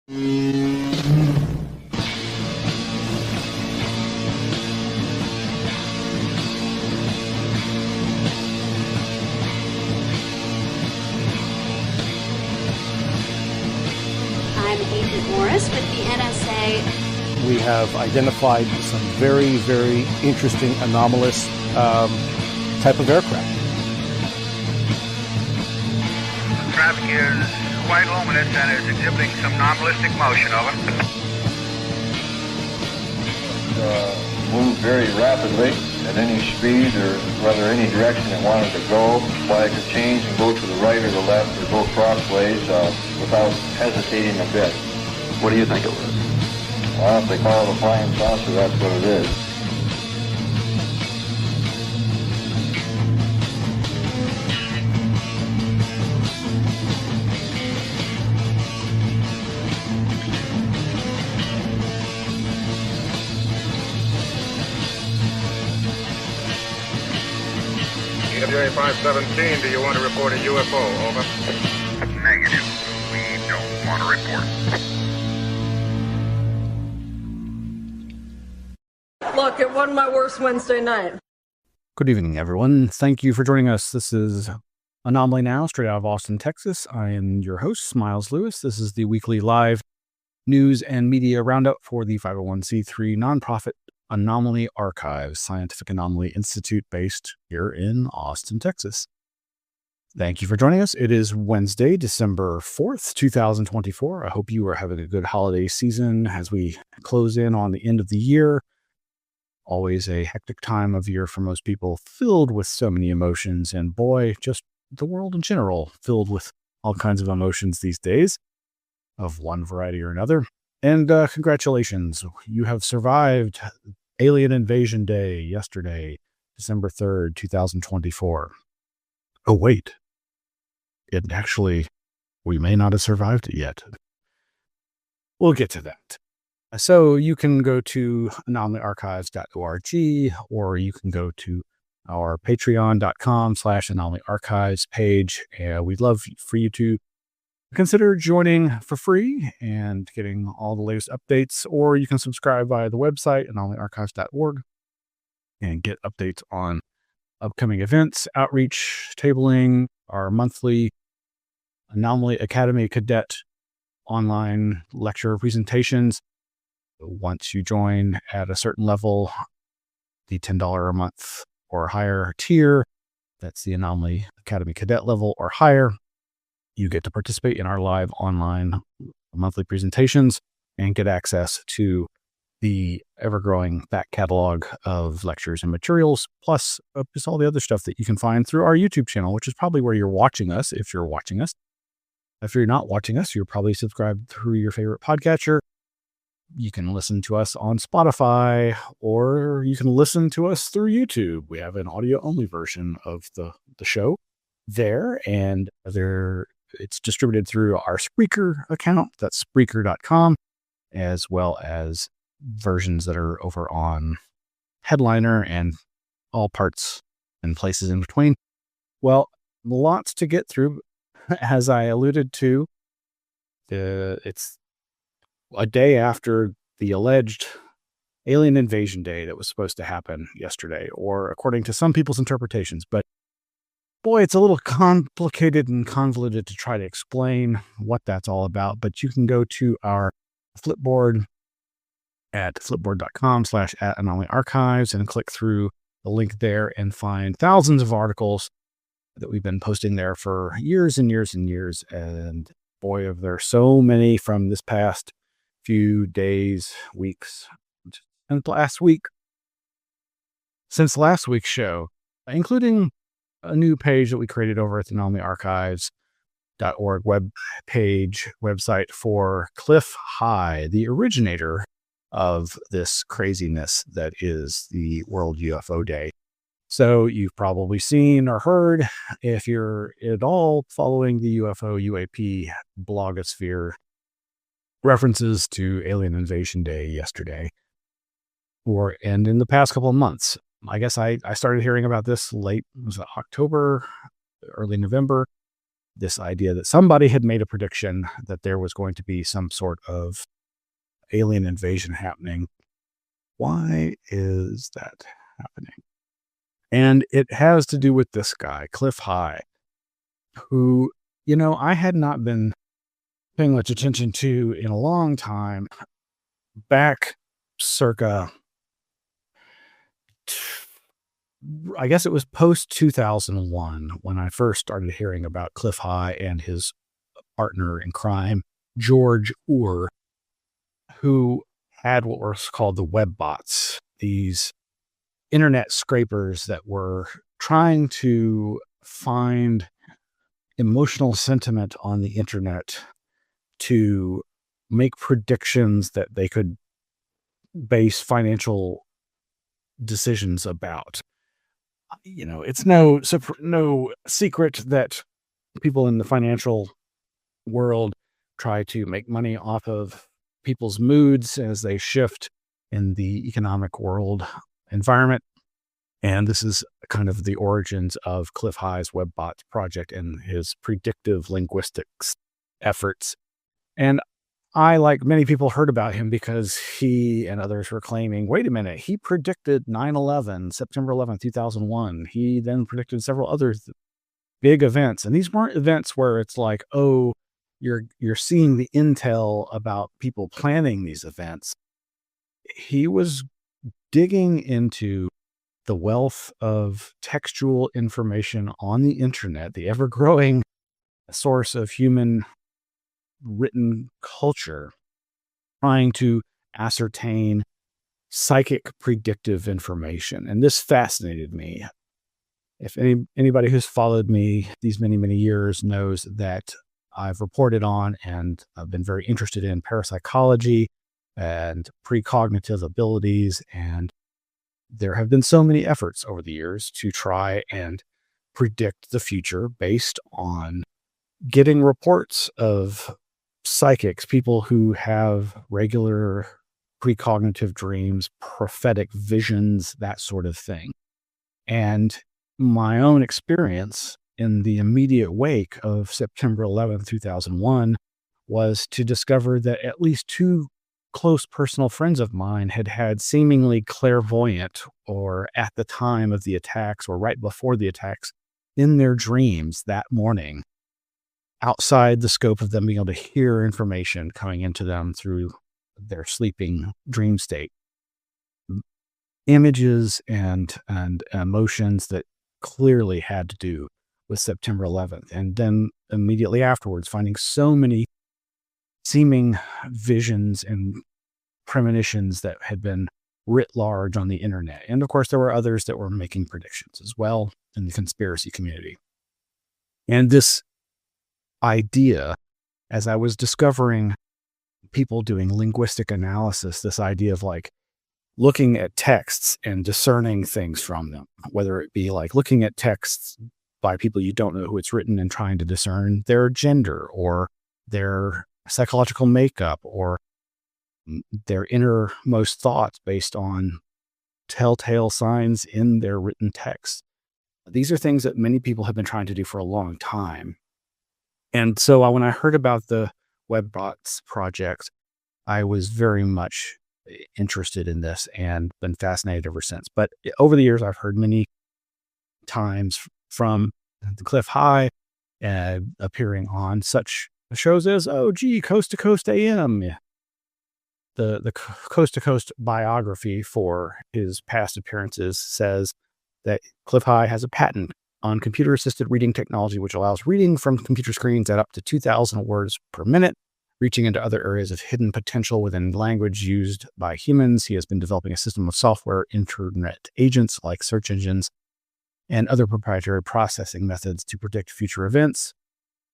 I'm Agent Morris with the NSA. We have identified some very, very interesting anomalous type of aircraft. Traffic is quite luminous and is exhibiting some non-ballistic motion. Over. Move very rapidly at any speed or rather any direction it wanted to go. Flag could change and go to the right or the left or go crossways without hesitating a bit. What do you think it was? Well, if they call it a flying saucer, that's what it is. EWA 517, do you want to report a UFO? Over. Negative. We don't want to report. Look, it wasn't my worst Wednesday night. Good evening, everyone. Thank you for joining us. This is Anomaly Now, straight out of Austin, Texas. I am your host, Miles Lewis. This is the weekly live news and media roundup for the 501c3 nonprofit Anomaly Archives, Scientific Anomaly Institute based here in Austin, Texas. Thank you for joining us. It is Wednesday, December 4th, 2024. I hope you are having a good holiday season as we close in on the end of the year. Always a hectic time of year for most people, filled with so many emotions, and boy, just the world in general, filled with all kinds of emotions these days, of one variety or another. And congratulations, you have survived Alien Invasion Day yesterday, December 3rd, 2024. Oh, wait. We may not have survived it yet. We'll get to that. So you can go to anomalyarchives.org, or you can go to our patreon.com/anomalyarchives page. We'd love for you to consider joining for free and getting all the latest updates, or you can subscribe via the website, anomalyarchives.org, and get updates on upcoming events, outreach, tabling, our monthly Anomaly Academy Cadet online lecture presentations. Once you join at a certain level, the $10 a month or higher tier, that's the Anomaly Academy Cadet level or higher, you get to participate in our live online monthly presentations and get access to the ever-growing back catalog of lectures and materials, plus just all the other stuff that you can find through our YouTube channel, which is probably where you're watching us, if you're watching us. If you're not watching us, you're probably subscribed through your favorite podcatcher. You can listen to us on Spotify, or you can listen to us through YouTube. We have an audio-only version of the show there, and it's distributed through our Spreaker account. That's Spreaker.com, as well as versions that are over on Headliner and all parts and places in between. Well, lots to get through. As I alluded to, it's a day after the alleged Alien Invasion Day that was supposed to happen yesterday, or according to some people's interpretations. But boy, it's a little complicated and convoluted to try to explain what that's all about. But you can go to our Flipboard at flipboard.com/@anomalyarchives and click through the link there and find thousands of articles that we've been posting there for years and years and years. And boy, are there so many from this past few days, weeks, and since last week's show, including a new page that we created over at the anomalyarchives.org website for Cliff High, the originator of this craziness that is the World UFO Day. So you've probably seen or heard, if you're at all following the UFO UAP blogosphere, references to Alien Invasion Day yesterday, and in the past couple of months. I guess I started hearing about this late, was it October, early November, this idea that somebody had made a prediction that there was going to be some sort of alien invasion happening. Why is that happening? And it has to do with this guy, Cliff High, who, I had not been paying much attention to in a long time. Back circa, I guess it was post 2001 when I first started hearing about Cliff High and his partner in crime, George Orr, who had what was called the web bots, these internet scrapers that were trying to find emotional sentiment on the internet to make predictions that they could base financial decisions about. It's no secret that people in the financial world try to make money off of people's moods as they shift in the economic world environment. And this is kind of the origins of Cliff High's WebBots project and his predictive linguistics efforts. And I, like many people, heard about him because he and others were claiming, wait a minute, he predicted 9/11, September 11th, 2001. He then predicted several other big events. And these weren't events where it's like, oh, you're seeing the intel about people planning these events. He was digging into the wealth of textual information on the internet, the ever-growing source of human written culture, trying to ascertain psychic predictive information. And this fascinated me. If anybody who's followed me these many, many years knows that I've reported on and I've been very interested in parapsychology and precognitive abilities. And there have been so many efforts over the years to try and predict the future based on getting reports of psychics, people who have regular precognitive dreams, prophetic visions, that sort of thing. And my own experience in the immediate wake of September 11th, 2001, was to discover that at least two close personal friends of mine had had seemingly clairvoyant, or at the time of the attacks or right before the attacks, in their dreams that morning, outside the scope of them being able to hear information coming into them through their sleeping dream state, images and emotions that clearly had to do with September 11th. And then immediately afterwards, finding so many seeming visions and premonitions that had been writ large on the internet. And of course, there were others that were making predictions as well in the conspiracy community. And this idea, as I was discovering people doing linguistic analysis, this idea of like looking at texts and discerning things from them, whether it be like looking at texts by people you don't know who it's written and trying to discern their gender or their psychological makeup or their innermost thoughts based on telltale signs in their written text. These are things that many people have been trying to do for a long time. And so when I heard about the WebBots project, I was very much interested in this and been fascinated ever since. But over the years, I've heard many times from the Cliff High appearing on such shows as, Coast to Coast AM. The Coast to Coast biography for his past appearances says that Cliff High has a patent on computer-assisted reading technology, which allows reading from computer screens at up to 2,000 words per minute, reaching into other areas of hidden potential within language used by humans. He has been developing a system of software internet agents like search engines and other proprietary processing methods to predict future events.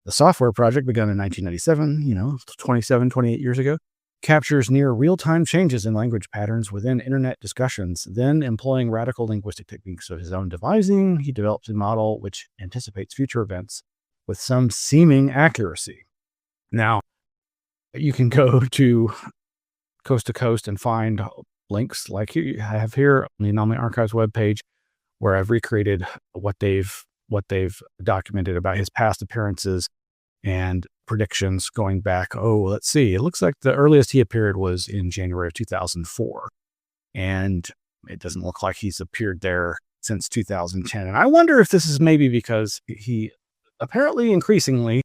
The software project, begun in 1997, 28 years ago, captures near real-time changes in language patterns within internet discussions. Then, employing radical linguistic techniques of his own devising, he develops a model which anticipates future events with some seeming accuracy. Now, you can go to Coast and find links like I have here on the Anomaly Archives webpage, where I've recreated what they've documented about his past appearances and predictions going back. Oh, let's see. It looks like the earliest he appeared was in January of 2004. And it doesn't look like he's appeared there since 2010. And I wonder if this is maybe because he apparently increasingly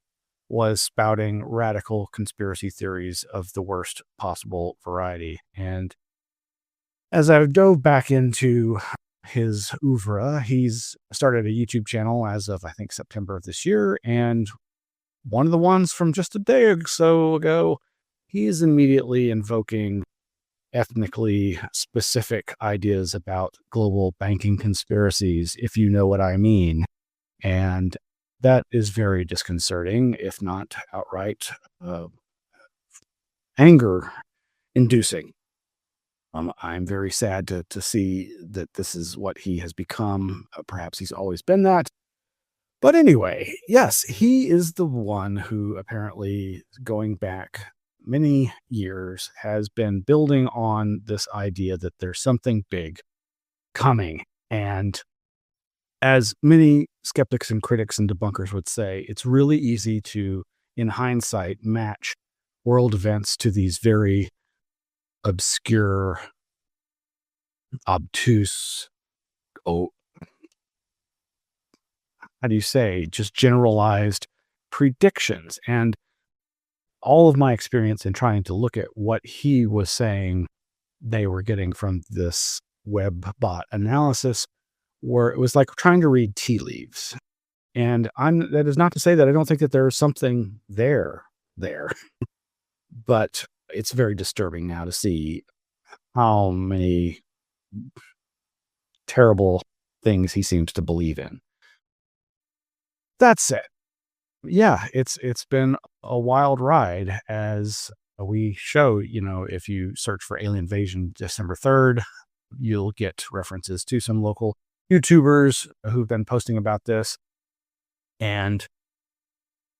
was spouting radical conspiracy theories of the worst possible variety. And as I dove back into his oeuvre, he's started a YouTube channel as of, I think, September of this year. And one of the ones from just a day or so ago, he is immediately invoking ethnically specific ideas about global banking conspiracies, if you know what I mean. And that is very disconcerting, if not outright anger-inducing. I'm very sad to see that this is what he has become. Perhaps he's always been that. But anyway, yes, he is the one who apparently, going back many years, has been building on this idea that there's something big coming. And as many skeptics and critics and debunkers would say, it's really easy to, in hindsight, match world events to these very obscure, obtuse, just generalized predictions. And all of my experience in trying to look at what he was saying they were getting from this web bot analysis, where it was like trying to read tea leaves. And that is not to say that I don't think that there's something there, but it's very disturbing now to see how many terrible things he seems to believe in. That said, yeah, it's been a wild ride, as we show. If you search for Alien Invasion December 3rd, you'll get references to some local YouTubers who've been posting about this, and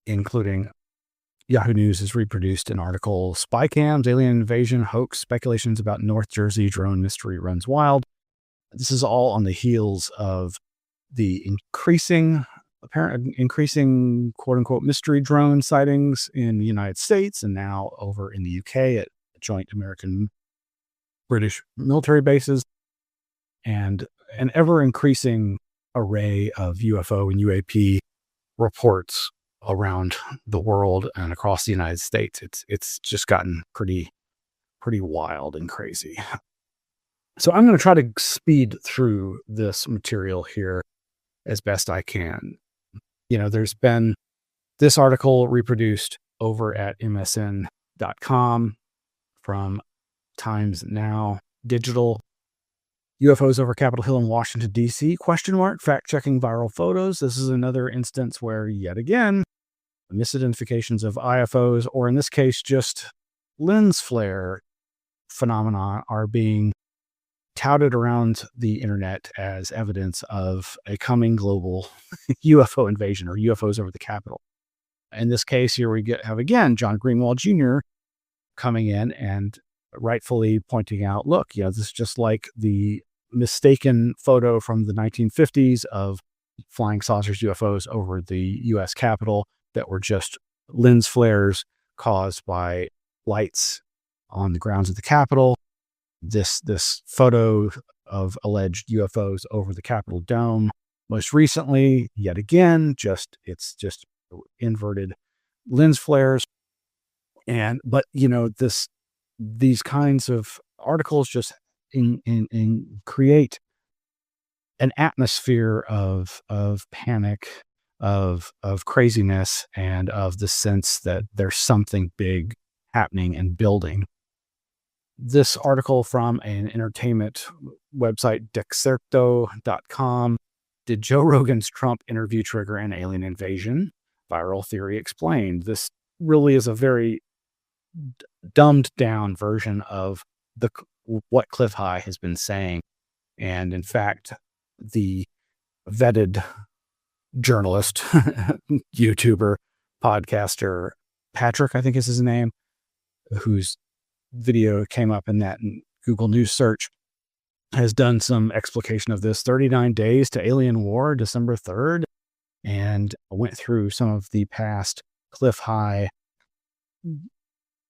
including Yahoo News has reproduced an article, Spy Cams, Alien Invasion Hoax, Speculations about North Jersey Drone Mystery Runs Wild. This is all on the heels of the increasing quote-unquote mystery drone sightings in the United States, and now over in the UK at joint American-British military bases, and an ever-increasing array of UFO and UAP reports around the world and across the United States. It's just gotten pretty wild and crazy. So I'm going to try to speed through this material here as best I can. There's been this article reproduced over at msn.com from Times Now Digital. UFOs over Capitol Hill in Washington, D.C., ? Fact-checking viral photos. This is another instance where, yet again, misidentifications of IFOs, or in this case, just lens flare phenomena, are being touted around the internet as evidence of a coming global UFO invasion, or UFOs over the Capitol. In this case, here we have again John Greenwald Jr. coming in and rightfully pointing out, look, this is just like the mistaken photo from the 1950s of flying saucers, UFOs over the U.S. Capitol that were just lens flares caused by lights on the grounds of the Capitol. This photo of alleged UFOs over the Capitol dome, most recently, yet again, it's just inverted lens flares. But these kinds of articles just create an atmosphere of panic, of craziness, and of the sense that there's something big happening and building. This article from an entertainment website, Dexerto.com, did Joe Rogan's Trump interview trigger an alien invasion? Viral theory explained. This really is a very dumbed down version of what Cliff High has been saying. And in fact, the vetted journalist, YouTuber, podcaster, Patrick, I think is his name, whose video came up in that Google News search, has done some explication of this 39 Days to Alien War, December 3rd, and went through some of the past Cliff High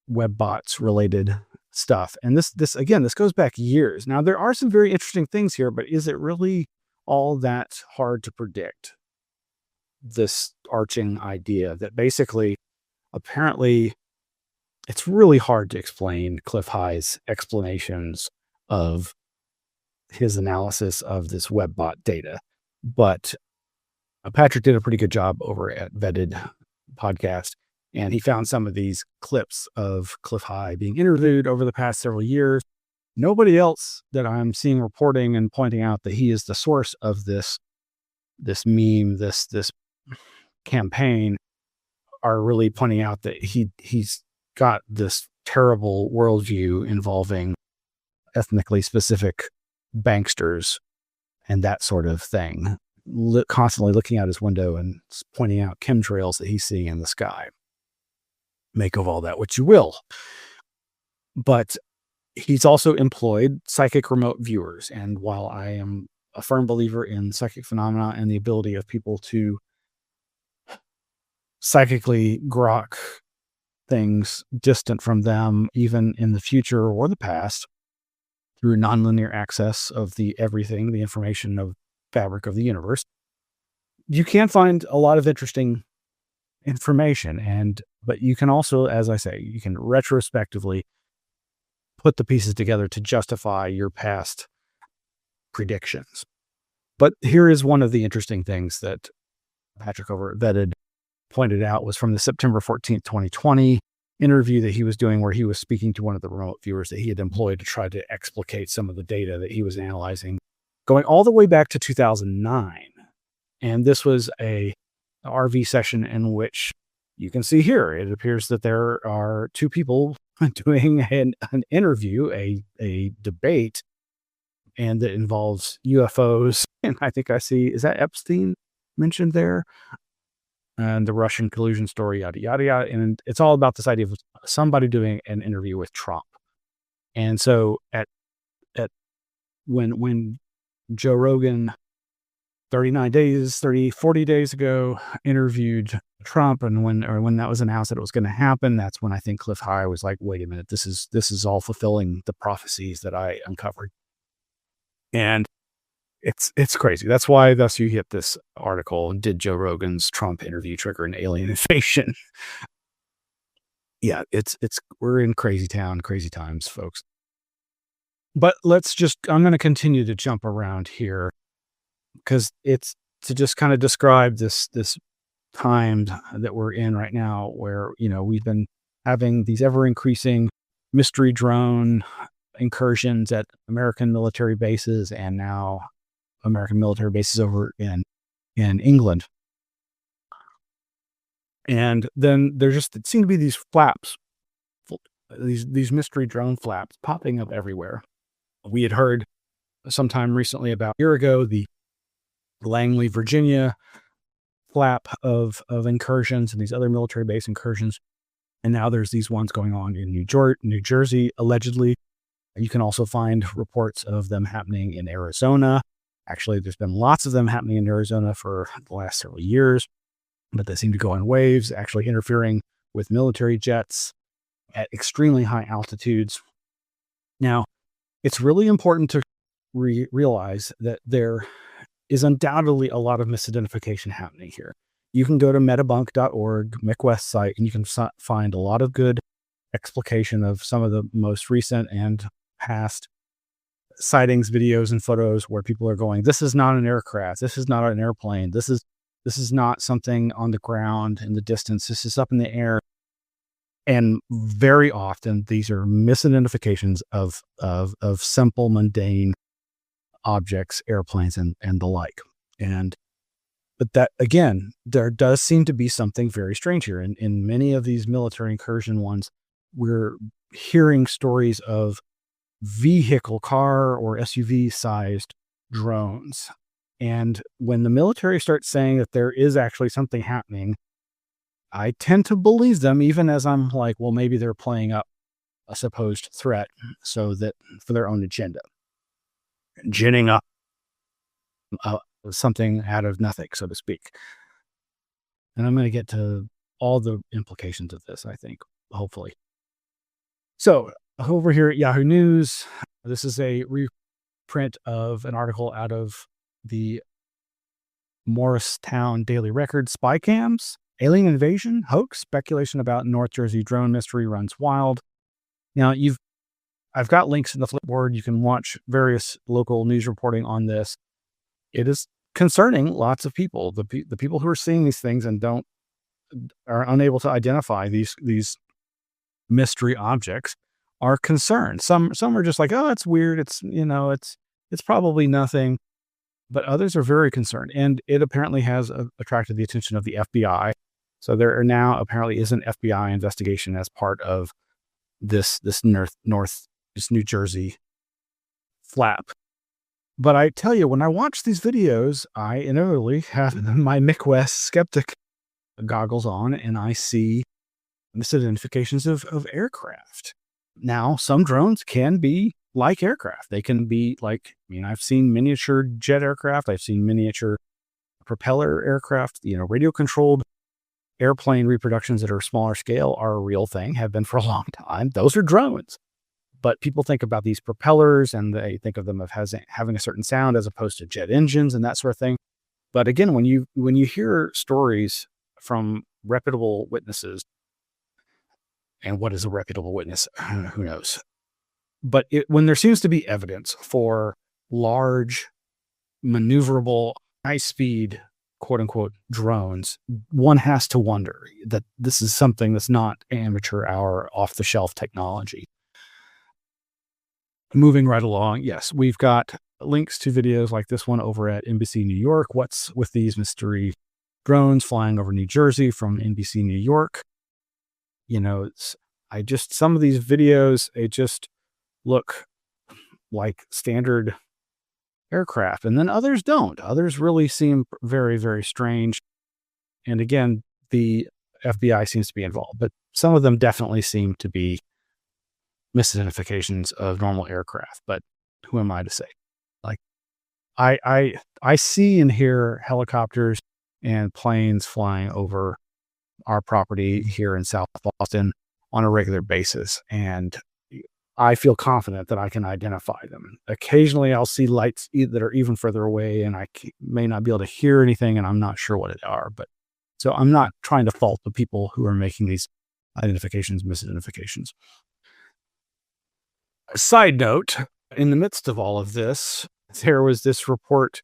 web bots related stuff. And this goes back years. Now, there are some very interesting things here, but is it really all that hard to predict? This arching idea that basically, apparently, it's really hard to explain Cliff High's explanations of his analysis of this webbot data. But Patrick did a pretty good job over at Vetted Podcast, and he found some of these clips of Cliff High being interviewed over the past several years. Nobody else that I'm seeing reporting and pointing out that he is the source of this meme, this campaign, are really pointing out that he's got this terrible worldview involving ethnically specific banksters and that sort of thing, constantly looking out his window and pointing out chemtrails that he's seeing in the sky. Make of all that what you will. But he's also employed psychic remote viewers. And while I am a firm believer in psychic phenomena and the ability of people to psychically grok things distant from them, even in the future or the past, through nonlinear access of the everything, the information of fabric of the universe, you can find a lot of interesting information. But you can also, as I say, you can retrospectively put the pieces together to justify your past predictions. But here is one of the interesting things that Patrick over at Vetted pointed out, was from the September 14th, 2020 interview that he was doing, where he was speaking to one of the remote viewers that he had employed to try to explicate some of the data that he was analyzing, going all the way back to 2009. And this was a RV session in which you can see here, it appears that there are two people doing an interview, a debate, and that involves UFOs. And I think I see, is that Epstein mentioned there? And the Russian collusion story, yada, yada, yada. And it's all about this idea of somebody doing an interview with Trump. And so when Joe Rogan 40 days ago interviewed Trump, and when that was announced that it was going to happen, that's when I think Cliff High was like, wait a minute, this is all fulfilling the prophecies that I uncovered. And it's crazy. That's why you hit this article, did Joe Rogan's Trump interview trigger an alien invasion? Yeah, we're in crazy town, crazy times, folks. But I'm going to continue to jump around here, because it's to just kind of describe this time that we're in right now, where, we've been having these ever increasing mystery drone incursions at American military bases, and now American military bases over in England. And then there just seem to be these flaps, these mystery drone flaps popping up everywhere. We had heard sometime recently, about a year ago, the Langley, Virginia flap of incursions and these other military base incursions. And now there's these ones going on in New Jersey, allegedly. You can also find reports of them happening in Arizona. Actually, there's been lots of them happening in Arizona for the last several years, but they seem to go in waves, actually interfering with military jets at extremely high altitudes. Now, it's really important to realize that there is undoubtedly a lot of misidentification happening here. You can go to metabunk.org, Mick West's site, and you can find a lot of good explication of some of the most recent and past sightings, videos, and photos where people are going, this is not an aircraft, this is not an airplane, this is not something on the ground in the distance, this is up in the air. And very often these are misidentifications of simple, mundane objects, airplanes, and the like. But that, again, there does seem to be something very strange here. In many of these military incursion ones, we're hearing stories of vehicle, car or SUV sized drones. And when the military starts saying that there is actually something happening, I tend to believe them, even as I'm like, well, maybe they're playing up a supposed threat so that for their own agenda, ginning up something out of nothing, so to speak. And I'm going to get to all the implications of this, I think, hopefully. So over here at Yahoo News, this is a reprint of an article out of the Morristown Daily Record. Spy cams, alien invasion, hoax, speculation about North Jersey drone mystery runs wild. Now, I've got links in the Flipboard. You can watch various local news reporting on this. It is concerning lots of people. The people who are seeing these things and are unable to identify these mystery objects are concerned. Some are just like, oh, it's weird. It's it's probably nothing. But others are very concerned, and it apparently has attracted the attention of the FBI. So there now apparently is an FBI investigation as part of this New Jersey flap. But I tell you, when I watch these videos, I inevitably have my McWest skeptic goggles on, and I see misidentifications of aircraft. Now, some drones can be like aircraft. They can be like, I've seen miniature jet aircraft. I've seen miniature propeller aircraft. Radio-controlled airplane reproductions that are smaller scale are a real thing, have been for a long time. Those are drones. But people think about these propellers and they think of them as having a certain sound as opposed to jet engines and that sort of thing. But again, when you hear stories from reputable witnesses, and what is a reputable witness? Who knows? But when there seems to be evidence for large, maneuverable, high-speed, quote-unquote, drones, one has to wonder that this is something that's not amateur hour, off-the-shelf technology. Moving right along, yes, we've got links to videos like this one over at NBC New York. What's with these mystery drones flying over New Jersey from NBC New York? Some of these videos, they just look like standard aircraft, and then others don't. Others really seem very, very strange. And again, the FBI seems to be involved, but some of them definitely seem to be misidentifications of normal aircraft. But who am I to say? Like, I see and hear helicopters and planes flying over our property here in South Boston on a regular basis, and I feel confident that I can identify them. Occasionally I'll see lights that are even further away, and I may not be able to hear anything, and I'm not sure what it are. But so I'm not trying to fault the people who are making these misidentifications. Side note, in the midst of all of this, there was this report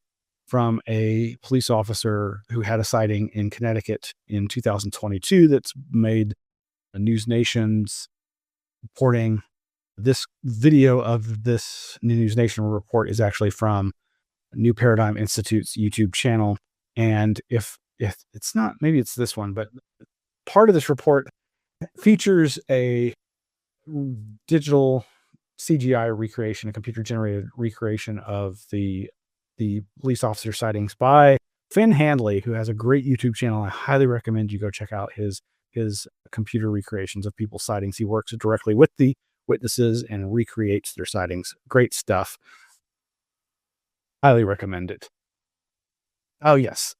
from a police officer who had a sighting in Connecticut in 2022 that's made News Nation's reporting. This video of this News Nation report is actually from New Paradigm Institute's YouTube channel. And if it's not, maybe it's this one, but part of this report features a digital CGI recreation, a computer-generated recreation of the police officer sightings by Finn Handley, who has a great YouTube channel. I highly recommend you go check out his computer recreations of people's sightings. He works directly with the witnesses and recreates their sightings. Great stuff. Highly recommend it. Oh, yes.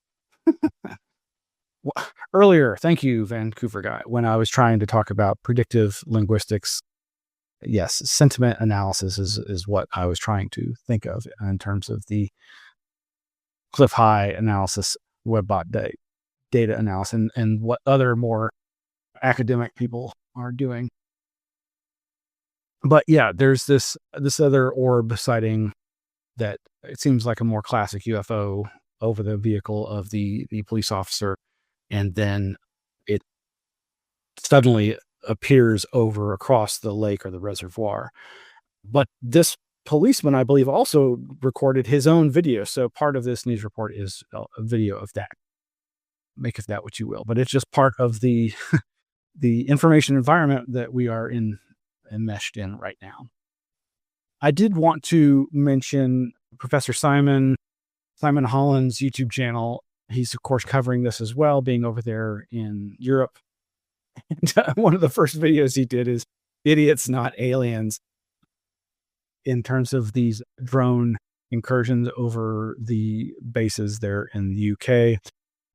Earlier, thank you, Vancouver guy, when I was trying to talk about predictive linguistics, yes, sentiment analysis is what I was trying to think of in terms of the Cliff High analysis, WebBot data analysis, and what other more academic people are doing. But yeah, there's this other orb sighting that it seems like a more classic UFO over the vehicle of the police officer, and then it suddenly appears over across the lake or the reservoir. But this policeman, I believe, also recorded his own video. So part of this news report is a video of that. Make of that what you will. But it's just part of the the information environment that we are enmeshed in right now. I did want to mention Professor Simon Holland's YouTube channel. He's, of course, covering this as well, being over there in Europe. And one of the first videos he did is Idiots Not Aliens, in terms of these drone incursions over the bases there in the UK.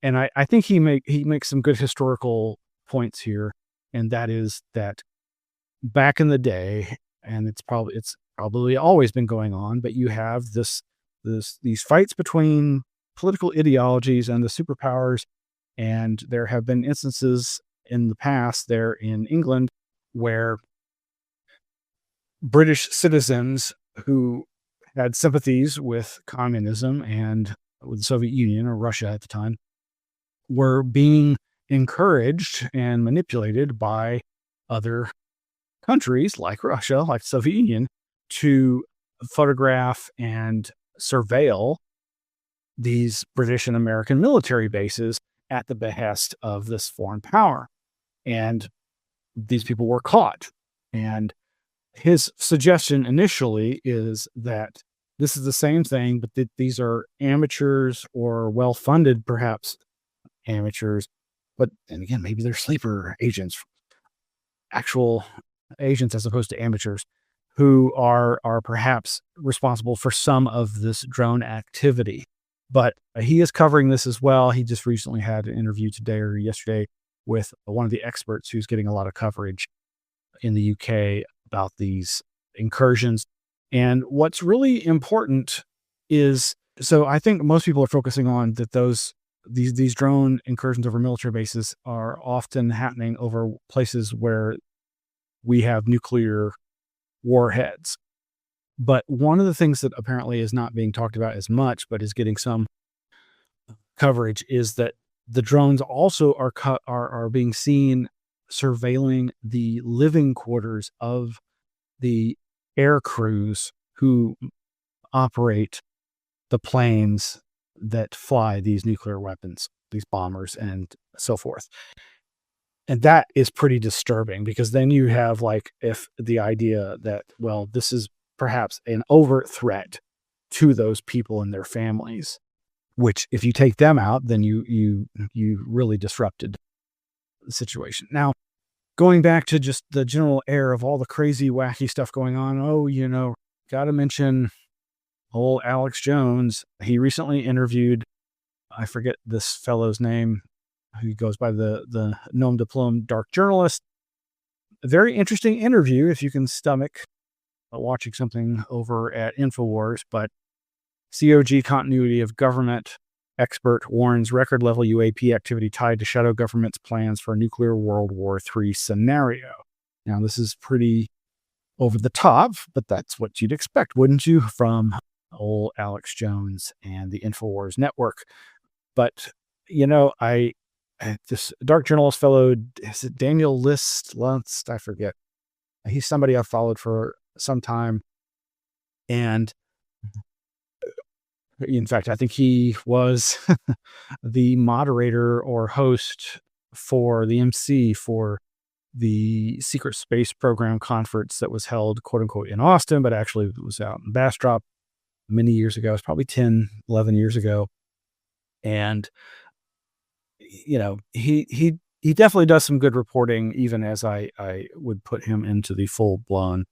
And I think he makes some good historical points here, and that is that back in the day, and it's probably always been going on, but you have these fights between political ideologies and the superpowers, and there have been instances in the past there in England where British citizens who had sympathies with communism and with the Soviet Union or Russia at the time were being encouraged and manipulated by other countries like Russia, like the Soviet Union, to photograph and surveil these British and American military bases at the behest of this foreign power. And these people were caught. And his suggestion initially is that this is the same thing, but that these are amateurs or well-funded, perhaps amateurs. But, and again, maybe they're sleeper agents, actual agents as opposed to amateurs, who are perhaps responsible for some of this drone activity. But he is covering this as well. He just recently had an interview today or yesterday with one of the experts who's getting a lot of coverage in the UK about these incursions. And what's really important is, so I think most people are focusing on that these drone incursions over military bases are often happening over places where we have nuclear warheads. But one of the things that apparently is not being talked about as much, but is getting some coverage, is that the drones also are being seen surveilling the living quarters of the air crews who operate the planes that fly these nuclear weapons, these bombers and so forth. And that is pretty disturbing, because then you have if the idea that, well, this is perhaps an overt threat to those people and their families, which if you take them out, then you really disrupted the situation. Now, going back to just the general air of all the crazy, wacky stuff going on, got to mention old Alex Jones. He recently interviewed, I forget this fellow's name, who goes by the nom de plume dark journalist. A very interesting interview if you can stomach watching something over at InfoWars, but COG continuity of government expert warns record level UAP activity tied to shadow government's plans for a nuclear World War III scenario. Now, this is pretty over the top, but that's what you'd expect, wouldn't you, from old Alex Jones and the InfoWars network. But, this dark journalist fellow, is it Daniel List? I forget. He's somebody I've followed for some time. And in fact, I think he was the moderator or host for the MC for the Secret Space Program conference that was held, quote unquote, in Austin, but actually was out in Bastrop many years ago. It's probably 10, 11 years ago. And, he definitely does some good reporting, even as I would put him into the full blown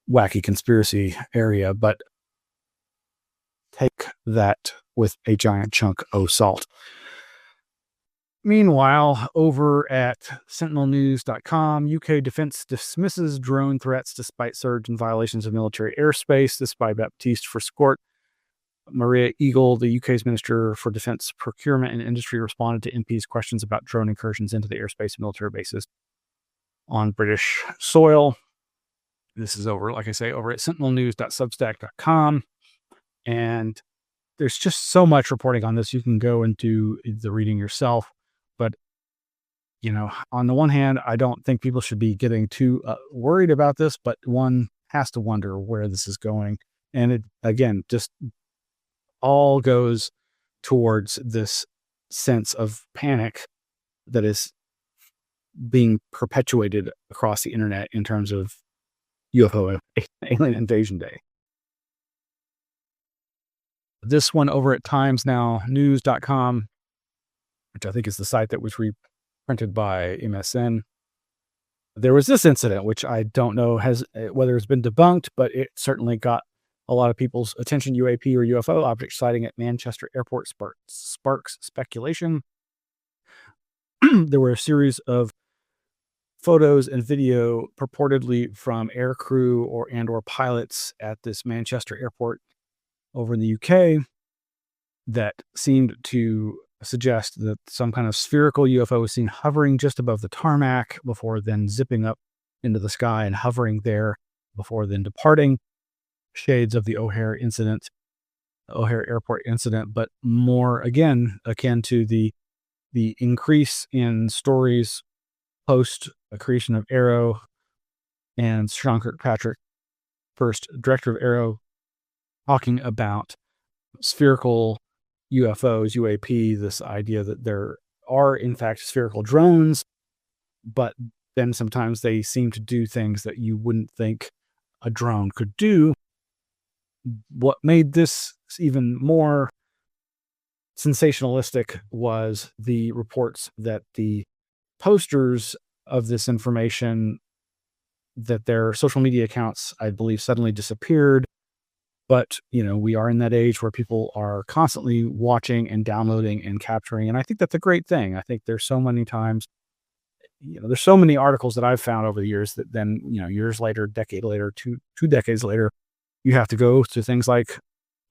wacky conspiracy area, but take that with a giant chunk of salt. Meanwhile, over at sentinelnews.com, UK defense dismisses drone threats despite surge in violations of military airspace. This by Baptiste Frescourt. Maria Eagle, the UK's Minister for Defense Procurement and Industry, responded to MPs' questions about drone incursions into the airspace of military bases on British soil. This is over, like I say, over at sentinelnews.substack.com. And there's just so much reporting on this. You can go and do the reading yourself. But, on the one hand, I don't think people should be getting too worried about this, but one has to wonder where this is going. And it, again, just all goes towards this sense of panic that is being perpetuated across the internet in terms of UFO alien invasion day. This one over at timesnownews.com, which I think is the site that was reprinted by MSN. There was this incident, which I don't know whether it's been debunked, but it certainly got a lot of people's attention. UAP or UFO object sighting at Manchester Airport sparks speculation. there were a series of photos and video purportedly from air crew or pilots at this Manchester airport over in the UK that seemed to suggest that some kind of spherical UFO was seen hovering just above the tarmac before then zipping up into the sky and hovering there before then departing. Shades of the O'Hare Airport incident, but more again akin to the increase in stories post a creation of Arrow and Sean Kirkpatrick, first director of Arrow, talking about spherical UFOs, UAP, this idea that there are in fact spherical drones, but then sometimes they seem to do things that you wouldn't think a drone could do. What made this even more sensationalistic was the reports that the posters of this information, that their social media accounts, I believe, suddenly disappeared. But, we are in that age where people are constantly watching and downloading and capturing. And I think that's a great thing. I think there's so many times, there's so many articles that I've found over the years that then, years later, decade later, two decades later, you have to go to things like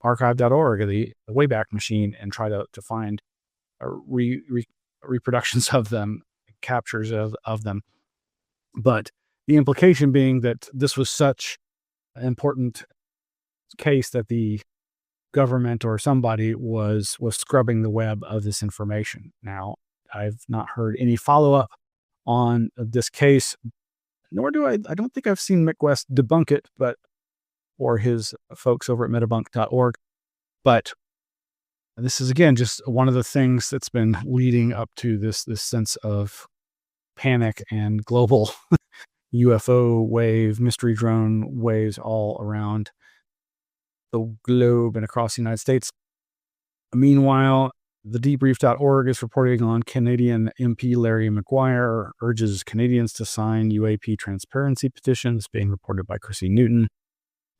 archive.org or the Wayback Machine and try to find reproductions of them, captures of them. But the implication being that this was such an important case that the government or somebody was scrubbing the web of this information. Now, I've not heard any follow-up on this case, nor I don't think I've seen Mick West debunk it, or his folks over at metabunk.org. But this is, again, just one of the things that's been leading up to this sense of panic and global UFO wave, mystery drone waves all around the globe and across the United States. Meanwhile, the debrief.org is reporting on Canadian MP Larry McGuire urges Canadians to sign UAP transparency petitions, being reported by Chrissy Newton,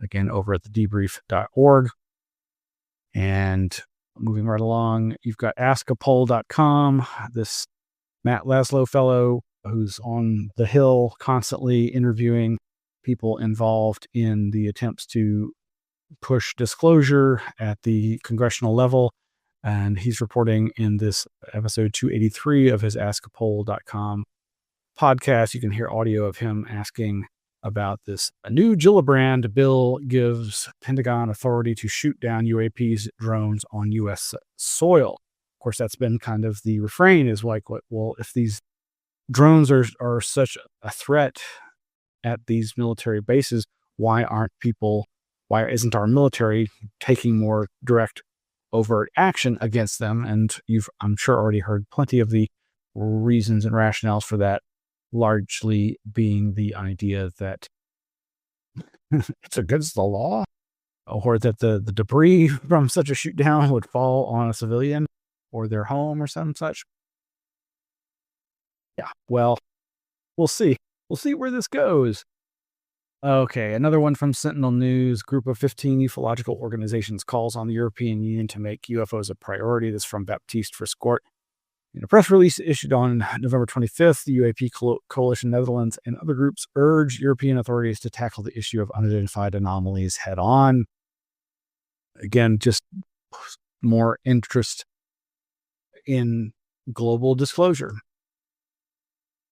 again, over at the debrief.org. And moving right along, you've got askapol.com, this Matt Laszlo fellow who's on the Hill constantly interviewing people involved in the attempts to push disclosure at the congressional level. And he's reporting in this episode 283 of his askapol.com podcast. You can hear audio of him asking about this. A new Gillibrand bill gives Pentagon authority to shoot down UAPs drones on U.S. soil. Of course, that's been kind of the refrain, is like, well, if these drones are such a threat at these military bases, why isn't our military taking more direct, overt action against them? And you've, I'm sure, already heard plenty of the reasons and rationales for that, largely being the idea that it's against the law, or that the debris from such a shoot down would fall on a civilian or their home or some such. Yeah, well, we'll see. We'll see where this goes. Okay, another one from Sentinel News. Group of 15 ufological organizations calls on the European Union to make UFOs a priority. This is from Baptiste Friscourt. In a press release issued on November 25th, the UAP Coalition Netherlands and other groups urge European authorities to tackle the issue of unidentified anomalies head on. Again, just more interest in global disclosure.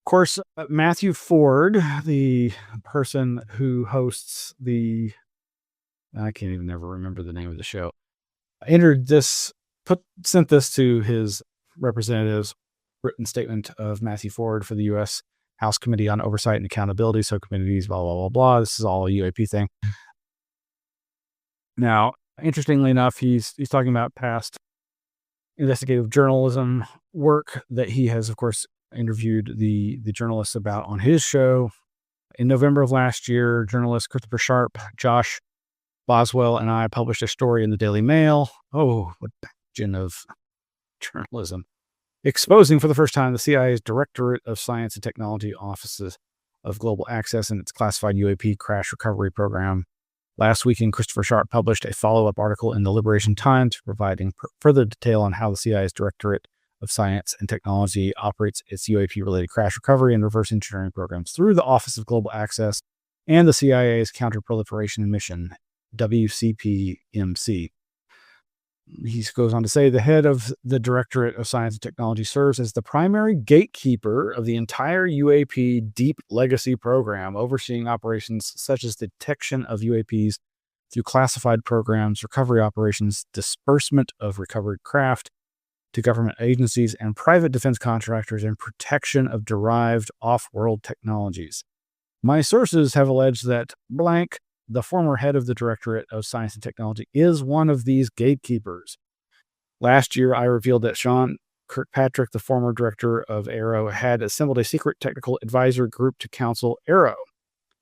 Of course, Matthew Ford, the person who hosts I can't even never remember the name of the show, sent this to his representatives, written statement of Matthew Ford for the U.S. House Committee on Oversight and Accountability, Subcommittees, blah, blah, blah, blah. This is all a UAP thing. Now, interestingly enough, he's talking about past investigative journalism work that he has, of course, interviewed the journalists about on his show. In November of last year, journalists Christopher Sharp, Josh Boswell, and I published a story in the Daily Mail. Oh, what bastion of journalism. Exposing for the first time the CIA's Directorate of Science and Technology Offices of Global Access and its classified UAP crash recovery program. Last weekend, Christopher Sharp published a follow-up article in the Liberation Times providing further detail on how the CIA's Directorate of Science and Technology operates its UAP-related crash recovery and reverse engineering programs through the Office of Global Access and the CIA's Counterproliferation Mission, WCPMC. He goes on to say the head of the Directorate of Science and Technology serves as the primary gatekeeper of the entire UAP Deep Legacy program, overseeing operations such as detection of UAPs through classified programs, recovery operations, disbursement of recovered craft to government agencies and private defense contractors, and protection of derived off-world technologies. My sources have alleged that blank, the former head of the Directorate of Science and Technology, is one of these gatekeepers. Last year, I revealed that Sean Kirkpatrick, the former director of AARO, had assembled a secret technical advisory group to counsel AARO.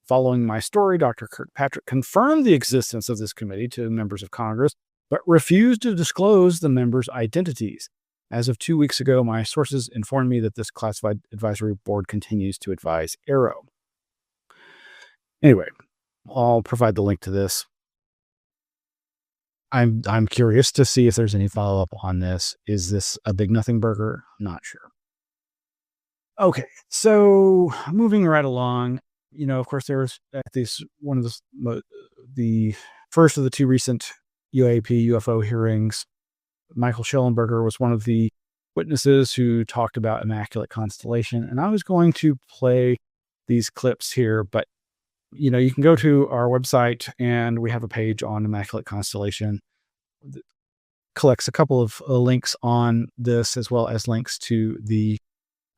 Following my story, Dr. Kirkpatrick confirmed the existence of this committee to members of Congress, but refused to disclose the members' identities. As of 2 weeks ago, my sources informed me that this classified advisory board continues to advise AARO. Anyway, I'll provide the link to this. I'm curious to see if there's any follow-up on this. Is this a big nothing burger? I'm not sure. Okay, so moving right along, of course, there was at this one of the first of the two recent UAP UFO hearings. Michael Schellenberger was one of the witnesses who talked about Immaculate Constellation, and I was going to play these clips here, but you can go to our website and we have a page on Immaculate Constellation that collects a couple of links on this, as well as links to the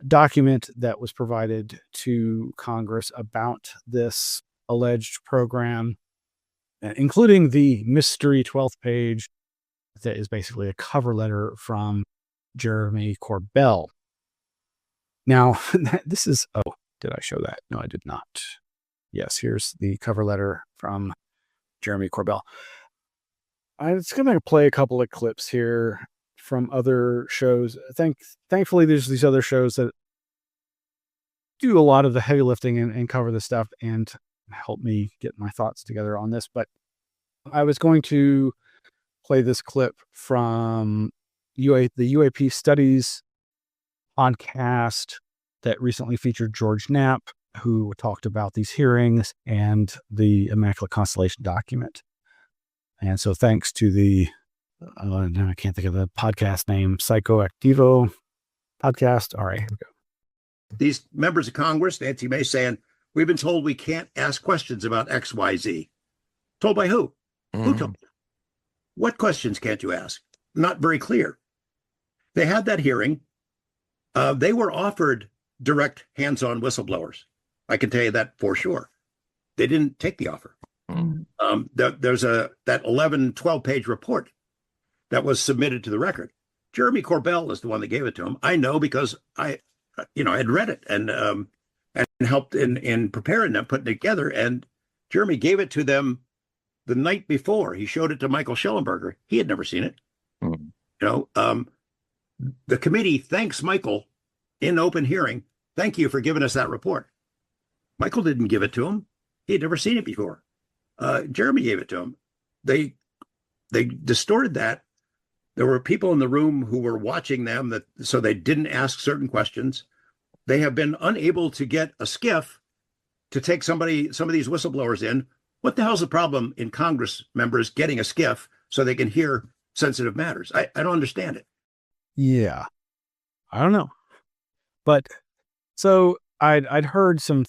document that was provided to Congress about this alleged program, including the mystery 12th page that is basically a cover letter from Jeremy Corbell. Now, this is, did I show that? No, I did not. Yes, here's the cover letter from Jeremy Corbell. I'm just going to play a couple of clips here from other shows. Thankfully, there's these other shows that do a lot of the heavy lifting and cover this stuff and help me get my thoughts together on this. But I was going to play this clip from the UAP Studies podcast that recently featured George Knapp, who talked about these hearings and the Immaculate Constellation document. And so thanks to the, I can't think of the podcast name, Psychoactivo podcast. All right, here we go. These members of Congress, Nancy May, saying, we've been told we can't ask questions about XYZ. Told by who? Who told you? What questions can't you ask? Not very clear. They had that hearing. They were offered direct hands-on whistleblowers. I can tell you that for sure. They didn't take the offer. There's that 11, 12-page report that was submitted to the record. Jeremy Corbell is the one that gave it to him. I know because I had read it and helped in preparing them, putting it together. And Jeremy gave it to them the night before. He showed it to Michael Schellenberger. He had never seen it. The committee thanks Michael in open hearing. Thank you for giving us that report. Michael didn't give it to him. He had never seen it before. Jeremy gave it to him. They distorted that. There were people in the room who were watching them, so they didn't ask certain questions. They have been unable to get a skiff to take some of these whistleblowers in. What the hell's the problem in Congress members getting a skiff so they can hear sensitive matters? I don't understand it. Yeah, I don't know. But so I'd heard some,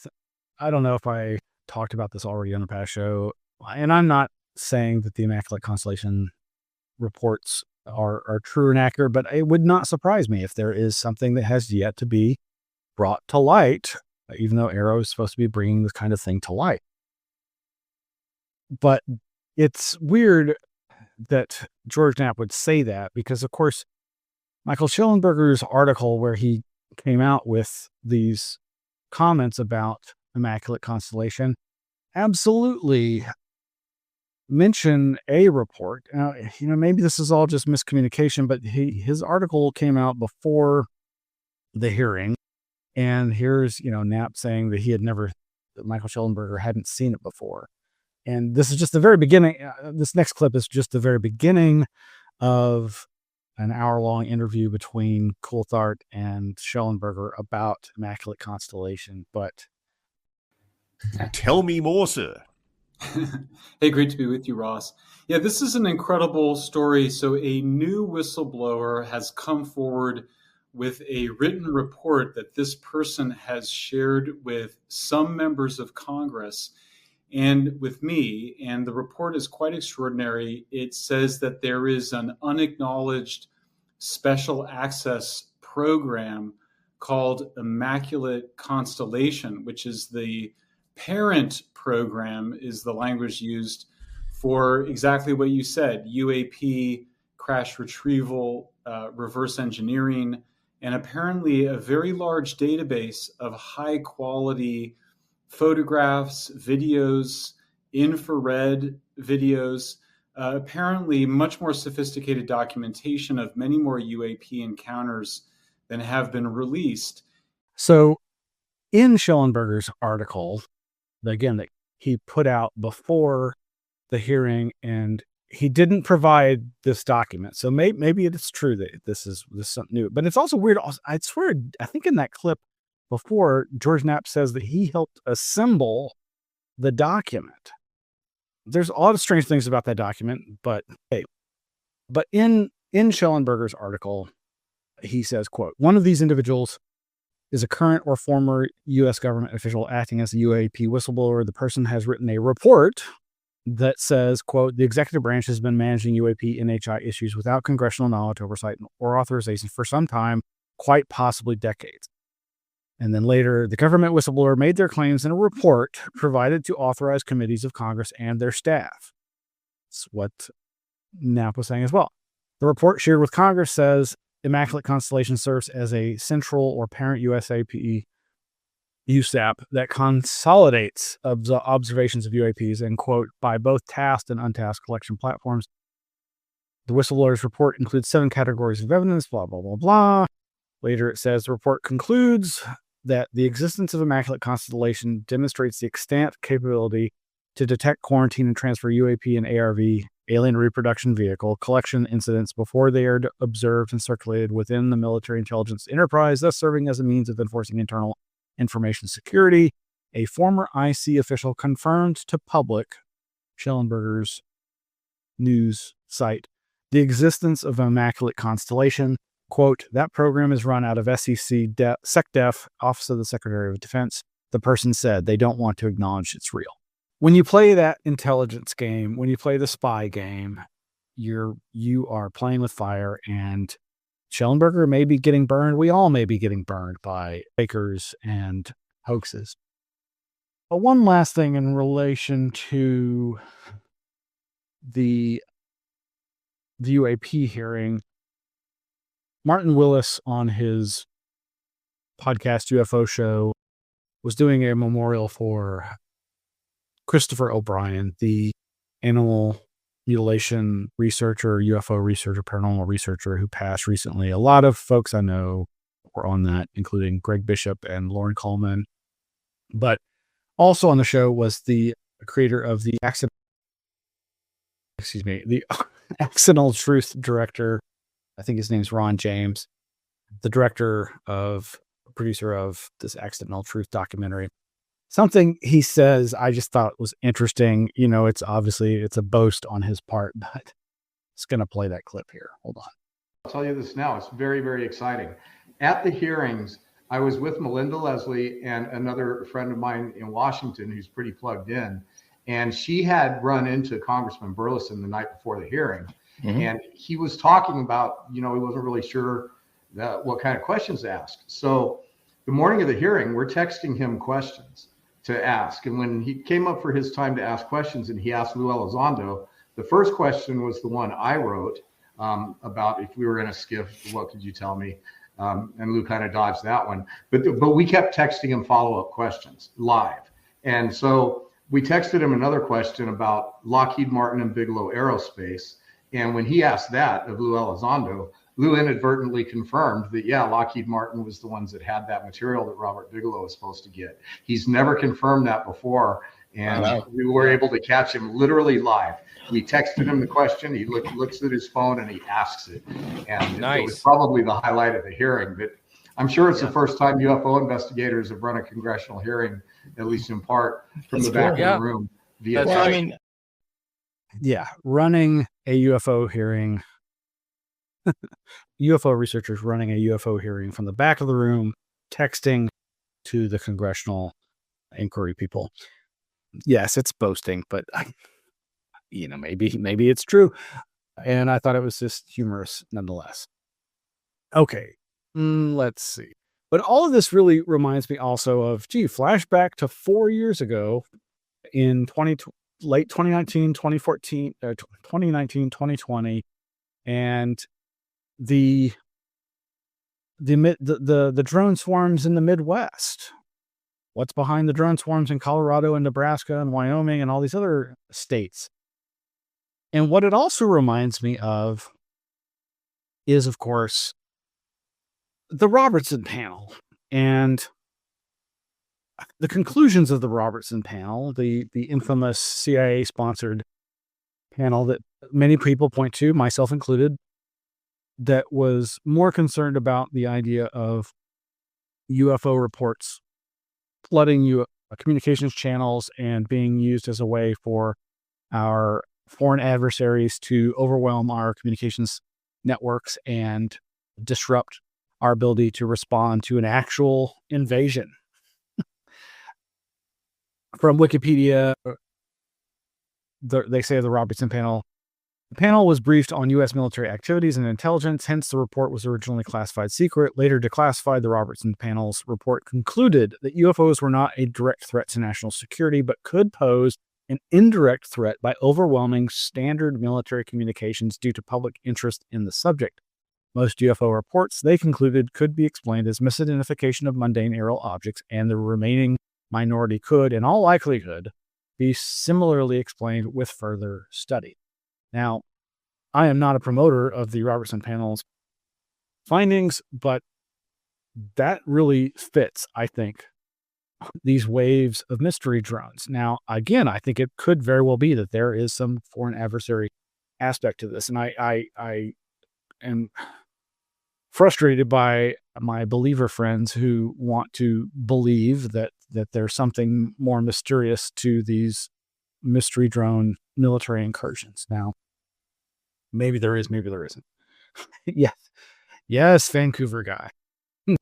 I don't know if I talked about this already on a past show, and I'm not saying that the Immaculate Constellation reports are true and accurate, but it would not surprise me if there is something that has yet to be brought to light, even though AARO is supposed to be bringing this kind of thing to light. But it's weird that George Knapp would say that because, of course, Michael Schellenberger's article where he came out with these comments about Immaculate Constellation absolutely mention a report. Now, maybe this is all just miscommunication, but his article came out before the hearing, and here's Knapp saying that Michael Schellenberger hadn't seen it before. And this is just the very beginning. This next clip is just the very beginning of an hour-long interview between Coulthard and Schellenberger about Immaculate Constellation, but tell me more, sir. Hey, great to be with you, Ross. Yeah, this is an incredible story. So a new whistleblower has come forward with a written report that this person has shared with some members of Congress and with me. And the report is quite extraordinary. It says that there is an unacknowledged special access program called Immaculate Constellation, which is the parent program, is the language used for exactly what you said: UAP, crash retrieval, reverse engineering, and apparently a very large database of high quality photographs, videos, infrared videos, apparently much more sophisticated documentation of many more UAP encounters than have been released. So in Schellenberger's article, again, that he put out before the hearing, and he didn't provide this document. So maybe it's true that this is something new, but it's also weird. I swear, I think in that clip before, George Knapp says that he helped assemble the document. There's a lot of strange things about that document, but hey, but in Schellenberger's article, he says, quote, "One of these individuals is a current or former U.S. government official acting as a UAP whistleblower. The person has written a report that says, quote, the executive branch has been managing UAP NHI issues without congressional knowledge, oversight, or authorization for some time, quite possibly decades." And then later, the government whistleblower made their claims in a report provided to authorized committees of Congress and their staff. That's what Knapp was saying as well. The report shared with Congress says Immaculate Constellation serves as a central or parent USAP USAP that consolidates observations of UAPs and, quote, by both tasked and untasked collection platforms. The whistleblower's report includes 7 categories of evidence, blah, blah, blah, blah. Later, it says the report concludes that the existence of Immaculate Constellation demonstrates the extant capability to detect, quarantine, and transfer UAP and ARV, alien reproduction vehicle, collection incidents before they are observed and circulated within the military intelligence enterprise, thus serving as a means of enforcing internal information security. A former IC official confirmed to public, Schellenberger's news site, the existence of Immaculate Constellation. Quote, that program is run out of SecDef, Office of the Secretary of Defense. The person said they don't want to acknowledge it's real. When you play that intelligence game, when you play the spy game, you are playing with fire, and Schellenberger may be getting burned. We all may be getting burned by fakers and hoaxes. But one last thing in relation to the UAP hearing, Martin Willis on his podcast UFO show was doing a memorial for Christopher O'Brien, the animal mutilation researcher, UFO researcher, paranormal researcher who passed recently. A lot of folks I know were on that, including Greg Bishop and Lauren Coleman. But also on the show was the creator of the Accidental Truth director. I think his name's Ron James, the producer of this Accidental Truth documentary. Something he says I just thought was interesting. You know, it's a boast on his part, but it's going to play that clip here. Hold on. I'll tell you this now. It's very, very exciting. At the hearings, I was with Melinda Leslie and another friend of mine in Washington who's pretty plugged in. And she had run into Congressman Burleson the night before the hearing. Mm-hmm. And he was talking about, he wasn't really sure what kind of questions to ask. So the morning of the hearing, we're texting him questions to ask. And when he came up for his time to ask questions and he asked Lou Elizondo, the first question was the one I wrote about if we were in a skiff, what could you tell me? And Lou kind of dodged that one. But we kept texting him follow-up questions live. And so we texted him another question about Lockheed Martin and Bigelow Aerospace. And when he asked that of Lou Elizondo, Lou inadvertently confirmed that, Lockheed Martin was the ones that had that material that Robert Bigelow was supposed to get. He's never confirmed that before. And we were able to catch him literally live. We texted him the question. He looks at his phone and he asks it. And it was probably the highlight of the hearing. But I'm sure it's the first time UFO investigators have run a congressional hearing, at least in part, from the back of the room. Running a UFO hearing, UFO researchers running a UFO hearing from the back of the room, texting to the congressional inquiry people. Yes, it's boasting, but maybe it's true. And I thought it was just humorous nonetheless. Okay, let's see. But all of this really reminds me also of, flashback to 4 years ago in late 2019, 2014, 2019, 2020, and the drone swarms in the Midwest. What's behind the drone swarms in Colorado and Nebraska and Wyoming and all these other states? And what it also reminds me of is, of course, the Robertson panel and the conclusions of the Robertson panel, the infamous CIA-sponsored panel that many people point to, myself included, that was more concerned about the idea of UFO reports flooding communications channels and being used as a way for our foreign adversaries to overwhelm our communications networks and disrupt our ability to respond to an actual invasion. From Wikipedia, they say of the Robertson panel, the panel was briefed on U.S. military activities and intelligence, hence the report was originally classified secret. Later declassified, the Robertson panel's report concluded that UFOs were not a direct threat to national security, but could pose an indirect threat by overwhelming standard military communications due to public interest in the subject. Most UFO reports, they concluded, could be explained as misidentification of mundane aerial objects, and the remaining minority could, in all likelihood, be similarly explained with further study. Now, I am not a promoter of the Robertson panel's findings, but that really fits, I think, these waves of mystery drones. Now, again, I think it could very well be that there is some foreign adversary aspect to this, and I am frustrated by my believer friends who want to believe that there's something more mysterious to these mystery drone military incursions. Now, maybe there is, maybe there isn't. Yes, Vancouver guy.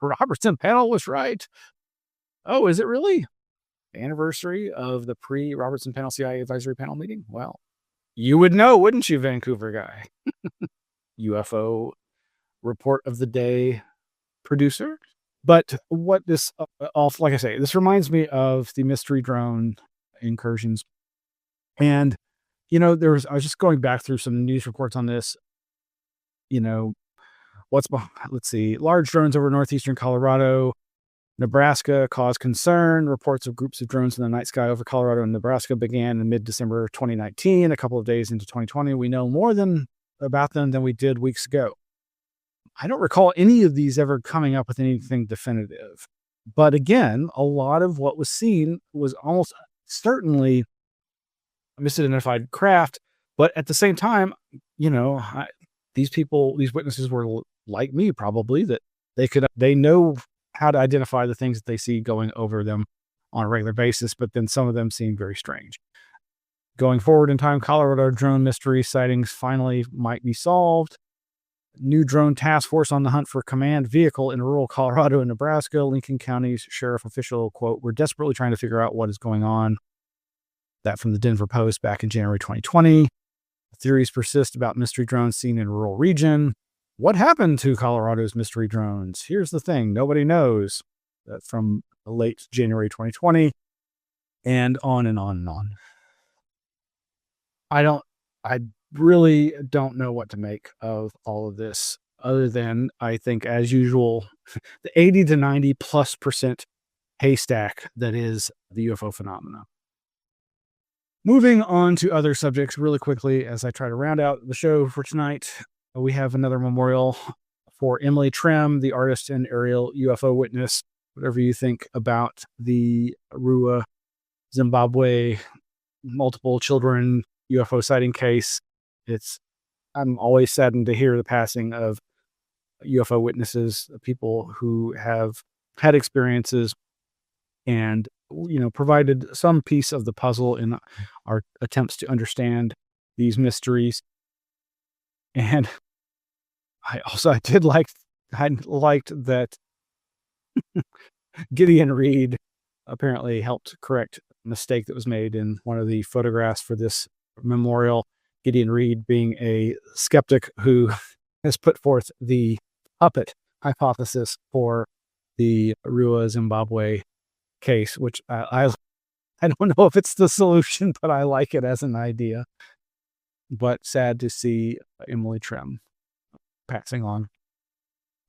Robertson panel was right. Oh, is it really? The anniversary of the pre-Robertson panel CIA advisory panel meeting? Well, you would know, wouldn't you, Vancouver guy? UFO report of the day producer. But what this, like I say, this reminds me of the mystery drone incursions. And, I was just going back through some news reports on this. Let's see, large drones over northeastern Colorado, Nebraska cause concern. Reports of groups of drones in the night sky over Colorado and Nebraska began in mid-December 2019. A couple of days into 2020, we know more about them than we did weeks ago. I don't recall any of these ever coming up with anything definitive. But again, a lot of what was seen was almost certainly misidentified craft. But at the same time, these witnesses were like me, probably, that they know how to identify the things that they see going over them on a regular basis, but then some of them seem very strange. Going forward in time, Colorado drone mystery sightings finally might be solved. New drone task force on the hunt for command vehicle in rural Colorado and Nebraska. Lincoln County's sheriff official, quote, "We're desperately trying to figure out what is going on." That from the Denver Post back in January 2020. Theories persist about mystery drones seen in rural region. What happened to Colorado's mystery drones? Here's the thing. Nobody knows. That from late January 2020 and on and on and on. I really don't know what to make of all of this, other than I think, as usual, the 80 to 90+% haystack that is the UFO phenomena. Moving on to other subjects really quickly as I try to round out the show for tonight. We have another memorial for Emily Trim, the artist and aerial UFO witness. Whatever you think about the RUA Zimbabwe multiple children UFO sighting case. I'm always saddened to hear the passing of UFO witnesses, people who have had experiences and, provided some piece of the puzzle in our attempts to understand these mysteries. And I liked that Gideon Reed apparently helped correct a mistake that was made in one of the photographs for this memorial. Gideon Reed being a skeptic who has put forth the puppet hypothesis for the Rua Zimbabwe case, which I don't know if it's the solution, but I like it as an idea. But sad to see Emily Trim passing on.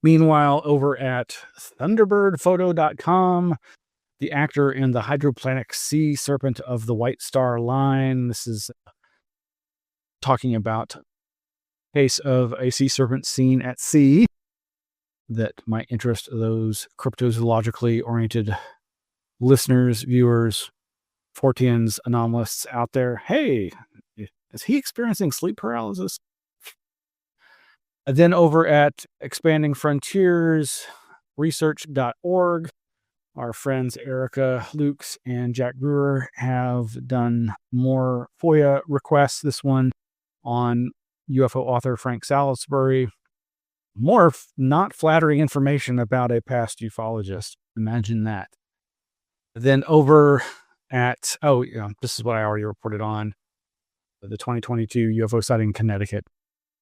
Meanwhile, over at thunderbirdphoto.com, the actor in the hydroplanic sea serpent of the White Star Line. This is talking about case of a sea serpent seen at sea that might interest those cryptozoologically oriented listeners, viewers, Forteans, anomalists out there. Hey, is he experiencing sleep paralysis? And then over at Expanding Frontiers, research.org, our friends Erica Lukes and Jack Brewer have done more FOIA requests. This one on UFO author Frank Salisbury. More not flattering information about a past ufologist. Imagine that. Then over at, this is what I already reported on, the 2022 UFO sighting in Connecticut.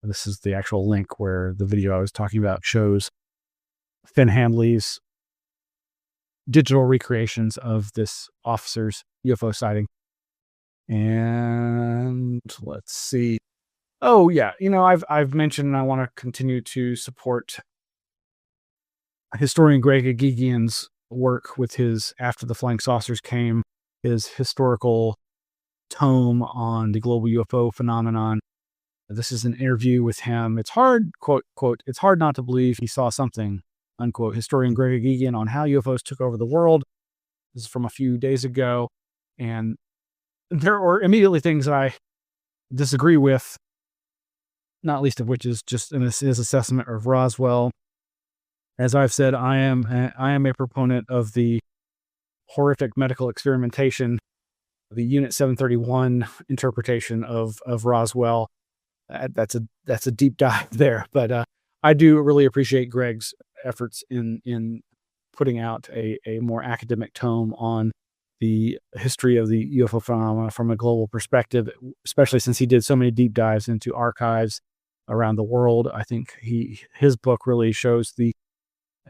This is the actual link where the video I was talking about shows Finn Handley's digital recreations of this officer's UFO sighting. And let's see. Oh yeah, I've mentioned I want to continue to support historian Greg Agigian's work with his After the Flying Saucers Came, his historical tome on the global UFO phenomenon. This is an interview with him. It's hard, quote, it's hard not to believe he saw something, unquote. Historian Greg Agigian on how UFOs took over the world. This is from a few days ago. And there were immediately things that I disagree with, not least of which is just in his assessment of Roswell. As I've said, I am a proponent of the horrific medical experimentation, the Unit 731 interpretation of Roswell. That's a deep dive there, but I do really appreciate Greg's efforts in putting out a more academic tome on the history of the UFO phenomena from a global perspective, especially since he did so many deep dives into archives around the world. I think his book really shows the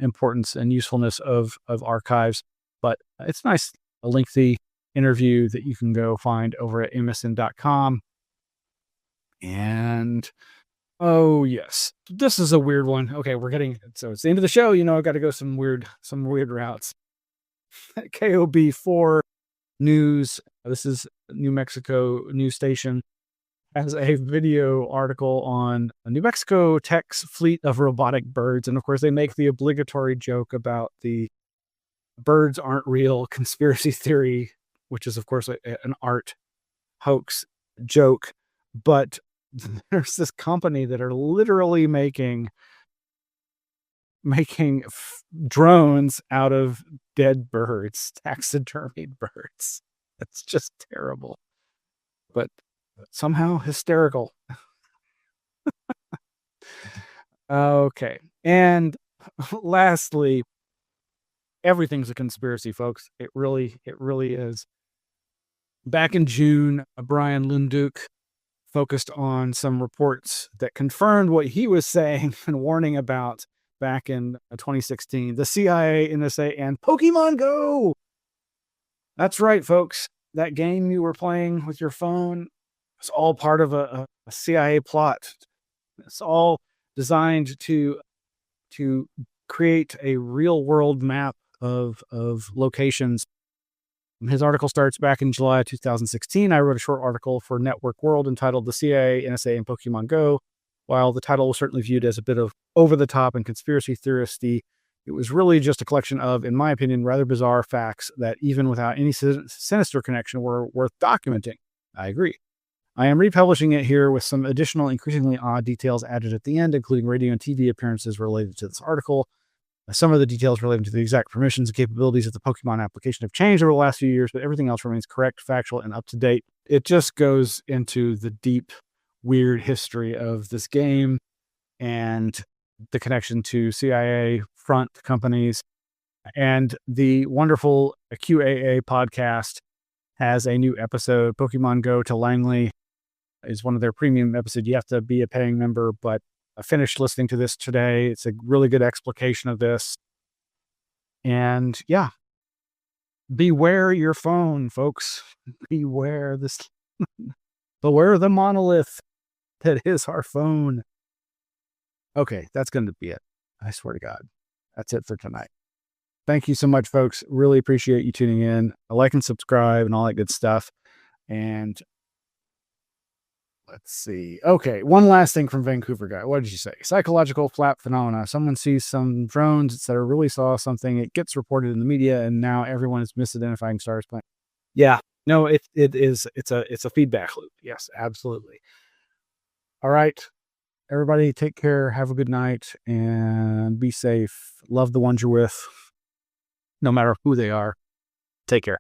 importance and usefulness of archives. But it's nice, a lengthy interview that you can go find over at msn.com. And oh yes, this is a weird one. Okay, so it's the end of the show. I've got to go some weird routes. KOB4 News. This is New Mexico news station. Has a video article on New Mexico tech's fleet of robotic birds. And of course, they make the obligatory joke about the birds aren't real conspiracy theory, which is, of course, an art hoax joke. But there's this company that are literally making drones out of dead birds, taxidermied birds. That's just terrible. But somehow hysterical. Okay. And lastly, everything's a conspiracy, folks. It really is. Back in June, Brian Lunduke focused on some reports that confirmed what he was saying and warning about back in 2016. The CIA, NSA, and Pokemon Go. That's right, folks. That game you were playing with your phone, it's all part of a CIA plot. It's all designed to create a real world map of locations. His article starts back in July 2016. I wrote a short article for Network World entitled "The CIA, NSA, and Pokemon Go." While the title was certainly viewed as a bit of over the top and conspiracy theoristy, It was really just a collection of, in my opinion, rather bizarre facts that even without any sinister connection were worth documenting. I agree. I am republishing it here with some additional increasingly odd details added at the end, including radio and TV appearances related to this article. Some of the details relating to the exact permissions and capabilities of the Pokemon application have changed over the last few years, but everything else remains correct, factual, and up to date. It just goes into the deep, weird history of this game and the connection to CIA front companies. And the wonderful QAA podcast has a new episode. Pokemon Go to Langley is one of their premium episodes. You have to be a paying member, but I finished listening to this today. It's a really good explication of this. And yeah, beware your phone, folks. Beware this. Beware the monolith that is our phone. Okay, that's going to be it. I swear to God. That's it for tonight. Thank you so much, folks. Really appreciate you tuning in. Like and subscribe and all that good stuff. And let's see. Okay, one last thing from Vancouver Guy. What did you say? Psychological flap phenomena. Someone sees some drones, etc. Really saw something. It gets reported in the media, and now everyone is misidentifying stars. But yeah, no, it is. It's a feedback loop. Yes, absolutely. All right, everybody, take care. Have a good night, and be safe. Love the ones you're with, no matter who they are. Take care.